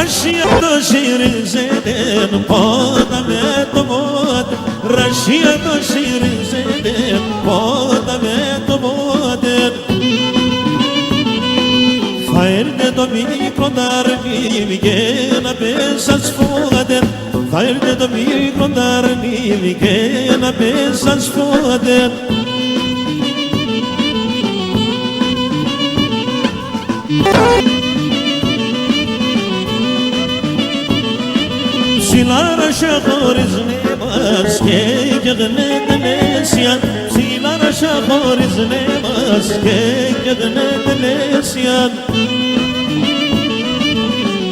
Ρασία το σιριζέδεν, πότα με το μότε. Ρασία το σιριζέδεν, πότα με το μότε. Θα έρθει το μικρό ταρνίλι και να πέσας φώτε. Θα έρθει το μικρό ταρνίλι και να πέσας φώτε. Ψηλάρασα χωρίς νέμας και γεγνέται νέσια. Ψηλάρασα χωρίς νέμας και γεγνέται νέσια.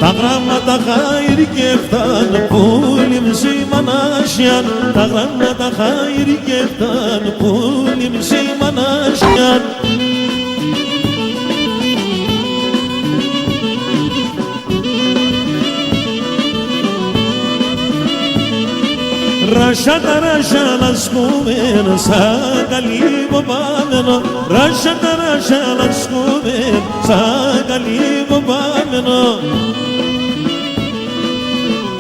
Τα γράμματα χάιρ και φτάν πουλιμ σημανάσια. Τα γράμματα χάιρ και φτάν πουλιμ σημανάσια. Ράσια τα ράσια λασκούμεν σαν καλύβο πάμενο. Ράσια τα ράσια λασκούμεν σαν καλύβο πάμενο.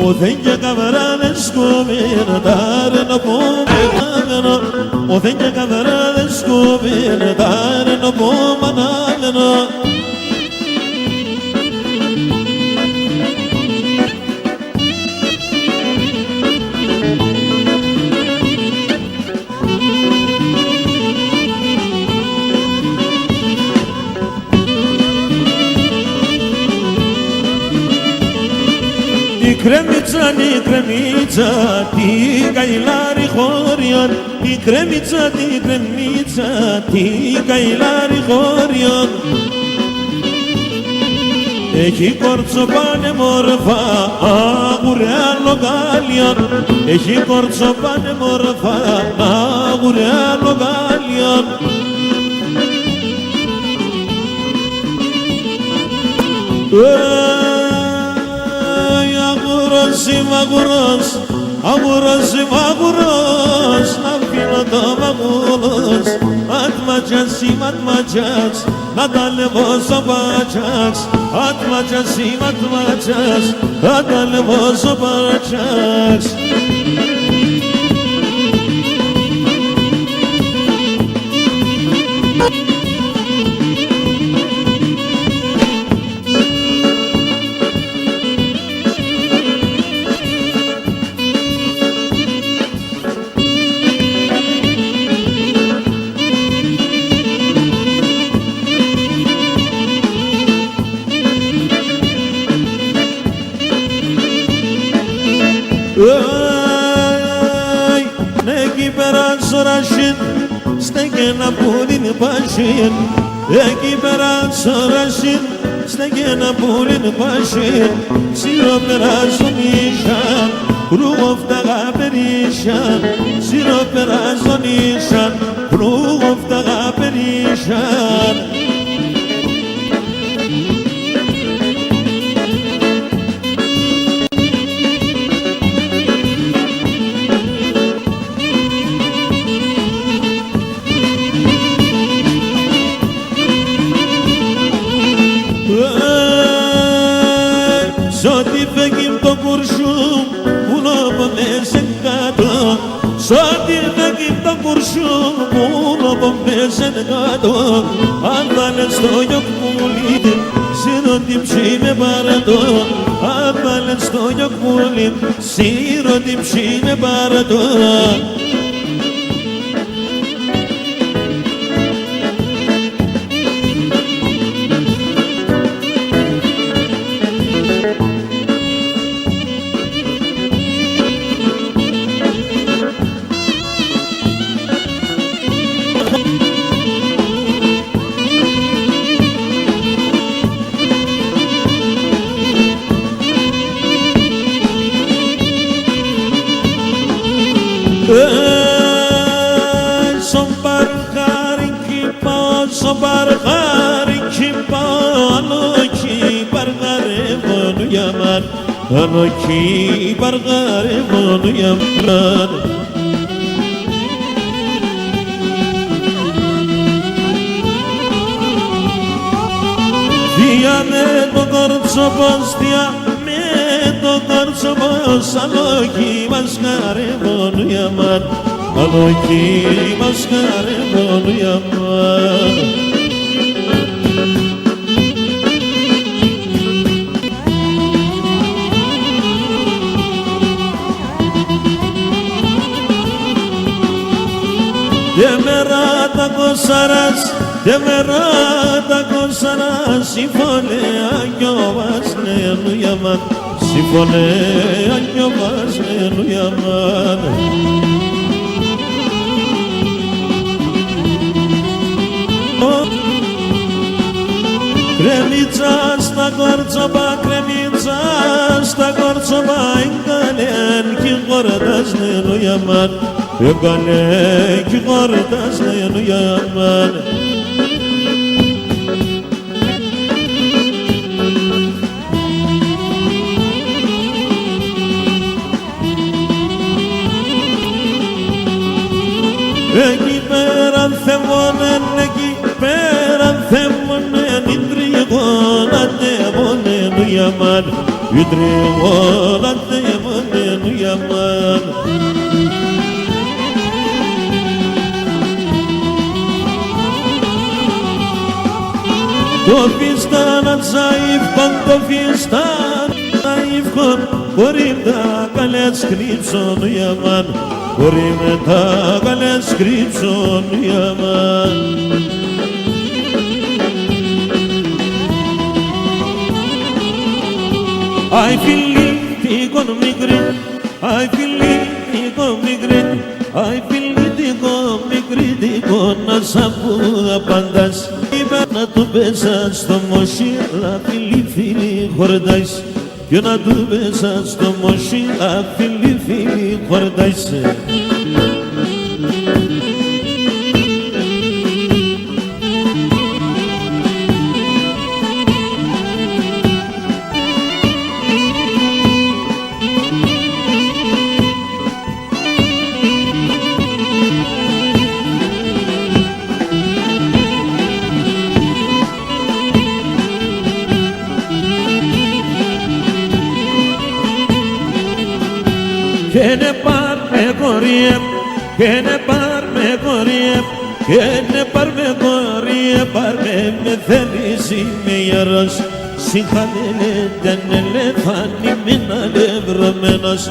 Οδέν και καβράδες σκούμεν τάρεν από μανάμενο. Οδέν και καβράδες σκούμεν τάρεν από μανάμενο. Η κρέμιτσα, την καηλάρη χώριον. Η κρέμιτσα, την καηλάρη χώριον. Έχει κορτσοπάνε μορφά, αγουρέα λογάλιον. Έχει κορτσοπάνε μορφά, αγουρέα λογάλιον. Είμαι αγουρός, αγουρός είμαι αγουρός. Να φύλλω το μαγούλος. Ατματιάς είμαι ατματιάς, να τα λεβώ στο πατιάς. Ατματιάς είμαι ατματιάς, να τα λεβώ στο πατιάς. Εκεί πέρα σωρασίν, στέκε να πουλήν πασίν. Εκεί πέρα σωρασίν, στέκε να πουλήν πασίν. Σύρο περάζουν ίσαν, κρούγοφταγα περίσαν. Σύρο περάζουν ίσαν, κρούγοφταγα περίσαν. Σ' φεγγει το κουρσούμ, πουλώ από μέσα κάτω. Σ' φεγγει το κουρσούμ, πουλώ από μέσα κάτω. Αν βάλες το γιοκμούλι, σιροτύψη με παρατώ. Αν βάλες το γιοκμούλι, σιροτύψη με παρατώ. Ανοχή παργάρε μόνο για μένα. Δια με το κορτσοπόστια, με αλόκι μασκάρε μόνο για μάν, αλόκι μασκάρε μόνο για μάν. Demerata kosaras, demerata kosaras, sifone anyo vasne nu yaman, sifone anyo vasne nu yaman. Kremica sta gorcoba, kremica sta gorcoba, ingalen ki gordas nu yaman. Yegane ki gordas nu yaman. Εκεί πέραν θεμόνεν, εκεί πέραν θεμόνεν, ιδρυγόν αντέμονεν του γιαμάν, ιδρυγόν αντέμονεν του γιαμάν. Το φιστάν αντζαΐφκον, το φιστάν αντζαΐφκον, μπορεί τα καλές κρύψον γιαμάν, μπορεί με τα καλές κρύψον γιαμάν. Ai φίλοι τίκον μικρή, ai φίλοι τίκον μικρή, ai φίλοι τίκον μικρή, τίκον να σ' ακούω απαντάς. Είπα να του πέσα στο μοσί, αλλά φίλοι φίλοι χορτάς. Και να του πέσα στο μοσί, αλλά φίλοι φίλοι χορτάς. Και ne par me κοριέ, και ne par me κοριέ, και ne par me κοριέ, par me θέλεις είμαι ιερός. Συγχαμένε δεν ελέφανη μην αλευρωμένος,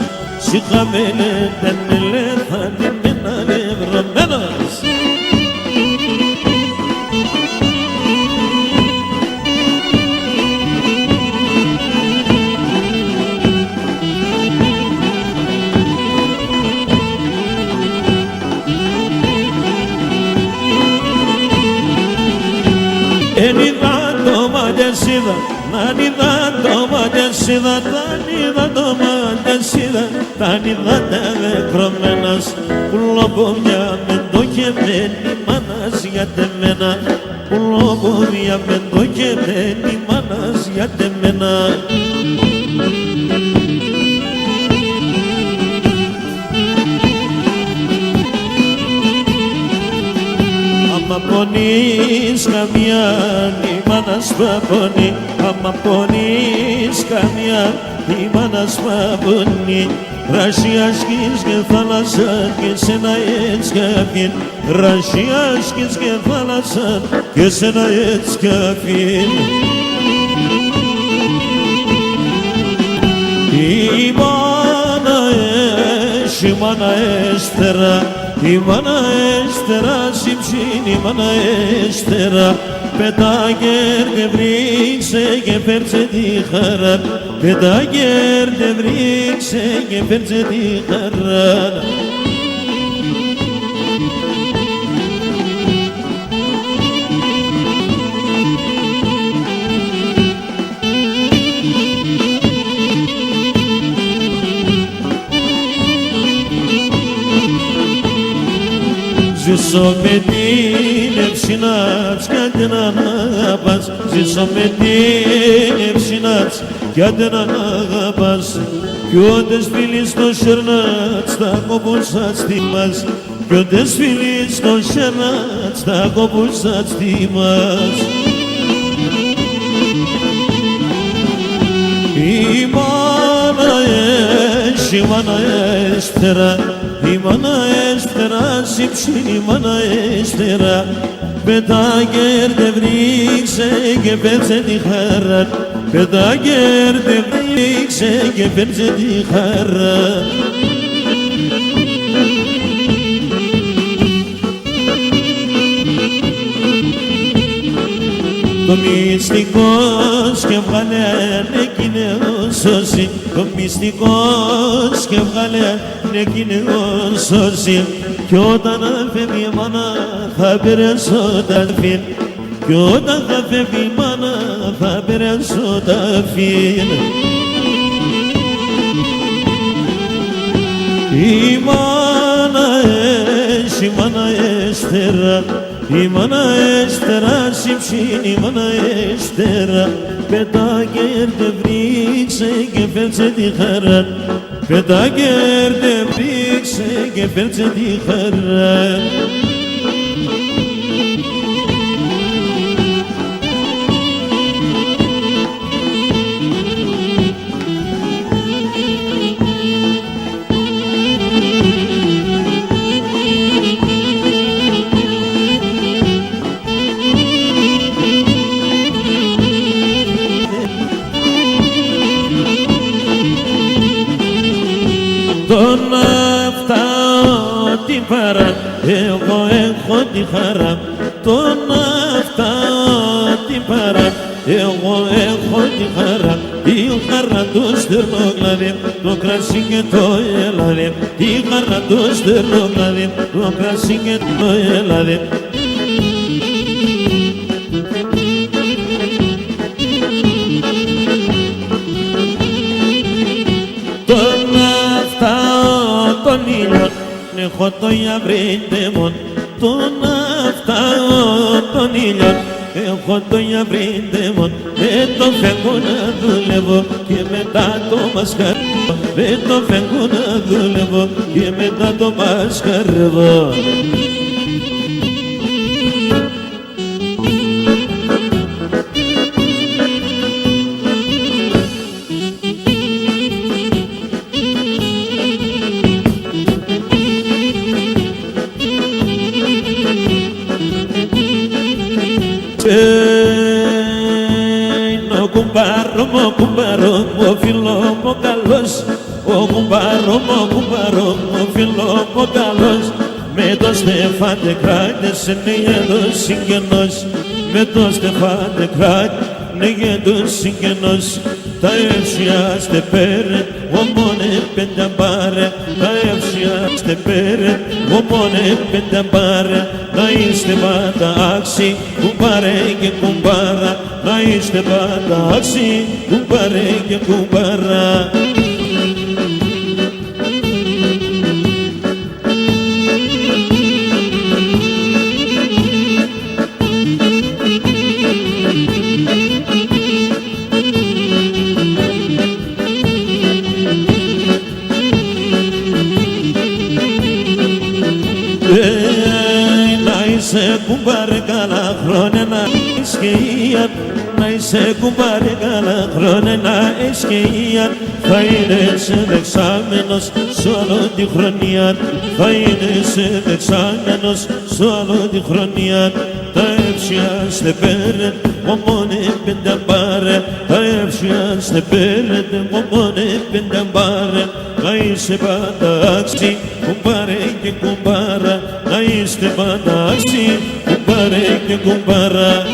συγχαμένε δεν ελέφανη μην αλευρωμένος. Τανίδα το μαγιασίδα, τανίδα το μαγιασίδα, τανίδα τα δεκρωμένας, πουλοπομιά με το κεμένη μάνας για τεμένα, πουλοπομιά με το κεμένη μάνας για τεμένα. Άμα πονείς καμιά, η μάνας παπονεί, άμα πονείς καμιά, η μάνας παπονεί. Ρασιάσκεις και θάλασσα και σένα έτσι καφήν, ρασιάσκεις και θάλασσα και σένα έτσι καφήν. Η μάνα έχει μάνα έστερα, η μάνα έστερα συμψήν, η μάνα έστερα. Πετάγερ και βρίξε και φέρτσε τη χαρά, πετάγερ και βρίξε και φέρτσε τη χαρά. Ζήσω με την ευσυνάτς κι αν την αγαπάς, ζήσω με την ευσυνάτς κι αν την αγαπάς. Κι όντες φίλοι στο σερνάτς τα κόμπουσα στήμας, κι όντες φίλοι στο σερνάτς τα κόμπουσα στήμας. Η μάνα Shimana estera, imana estera, simshin imana estera. Bedager devrikse geberse di kharar, bedager devrikse geberse di kharar. Το μυστικός και βγάλε εκείνε ο σώση. Το μυστικός και βγάλε εκείνε ο σώση. Κι όταν φεύγει η μάνα θα περάσω τα φύν. Κι όταν θα φεύγει η μάνα θα περάσω τα φύν. Η μάνα η μάνα έστερα. İmana estera, simşin imana estera. Bedager devrikse geberse di kharar, bedager devrikse geberse di kharar. Τον αυτά την παρά, εγώ έχω τη χαρά. Τον αυτά την παρά, εγώ έχω τη χαρά. Η χαρά του στερνόγλαδι, το κρασί και το ελάδι. Η χαρά του στερνόγλαδι, το κρασί και το ελάδι. Τον ήλιο έχω το ιαβρίτεμον. Τον αυτά τον ήλιο έχω το ιαβρίτεμον. Με το φεύγω να δουλεύω και μετά το μασκαρεύω. Με το φεύγω να δουλεύω και μετά το μασκαρεύω. Ο κουμπάρο μου, ο φίλο μου καλός. Ο κουμπάρο μου, ο φίλο μου καλός. Με το Στεφάντε κράτες είναι γέντος συγγενός. Με το Στεφάντε κράτες είναι γέντος συγγενός. Τα εύσιαστε πέρε, ομόνε πέντε μπάρε. Τα εύσιαστε πέρε, ομόνε πέντε μπάρε. Να είστε πάντα άξι, κουμπάρε και κουμπάρα. Να είστε πάντα άξι, κουμπάρε και κουμπάρα. είσαι κουμπάρε καλά χρόνια να έχεις και ίαν. Να είσαι κουμπάρε καλά χρόνια να έχεις και ίαν. Θα είναι σε δεξάμενος σ' όλο τη χρονιά. Θα είναι σε δεξάμενος σ' όλο τη χρονιά. Τα εύσιαστε πέρε, μόνε πέντε μπάρε. Τα εύσιαστε πέρε, μόνε πέντε μπάρε. Να είσαι πάντα άξι, κουμπάρε και κουμπάρα. Να είστε πάντα άξι, κουμπάρε και κουμπάρα.